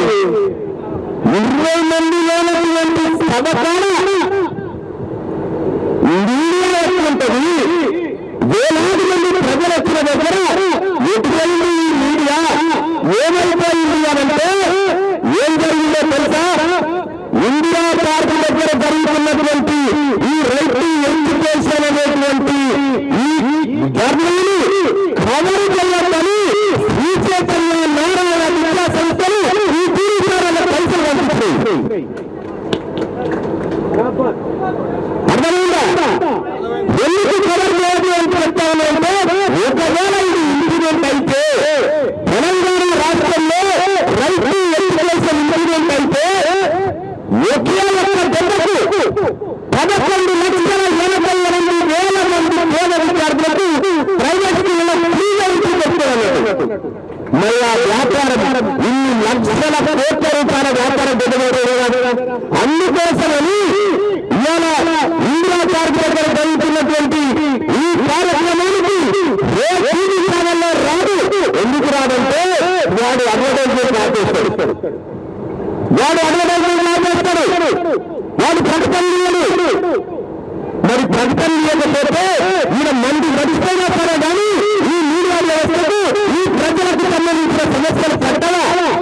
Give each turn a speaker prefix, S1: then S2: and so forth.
S1: 20 మంది లేనటువంటి సభ కూడా మీడియా ఎట్లుంటది? వేలాది మంది ప్రజలు వచ్చిన దగ్గర ఎటువైంది ఈ మీడియా? ఏమైపోయింది అనంటే ఏం జరిగిందో తెలుసా? ఇండియా పార్క్ దగ్గర జరుగుతున్నటువంటి ఈ రైతు ఎడ్యుకేషన్ అనేటువంటి ఈ జర్నీని కవర్ చేయాలని ఈ చైతన్య నారాయణ విద్యా సంస్థలు ఈ తీరుతారన్న పైసలు పంపిస్తాయి. అర్థమైందా? ఎందుకు కవర్ చేయదు అని చెప్తానంటే, ఒకవేళ ఇది ఇన్సిడెంట్ అయితే తెలంగాణ రాష్ట్రంలో రైతు ఎడ్యుకేషన్ ఇన్సిడెంట్ అయితే ఒకే ఒక్క దెబ్బకు 11,88,000 మంది పేద విద్యార్థులకు ప్రైవేట్ స్కూళ్ళలో ఫ్రీగా చెప్తున్నారు. మరి ఆ వ్యాపారం ఇన్ని లక్షల కోట్ల రూపాయల వ్యాపారం పెట్టుబడి. అందుకోసమని ఇవాళ ఇందిరా పార్క్ దగ్గర జరుగుతున్నటువంటి ఈ కార్యక్రమానికి ఏ టీవీ ఛానల్లో రాదు. ఎందుకు రాదంటే వాడు అడ్వర్టైజ్మెంట్ ఆపేస్తాడు, వాడు ప్రకటన ఇవ్వడు. మరి ప్రకటన ఇవ్వకపోతే ఈయన మంది నడిస్తేనే సరే కానీ ఈ మీడియా వ్యవస్థకు ఈ ప్రజలకు సంబంధించిన సమస్యలు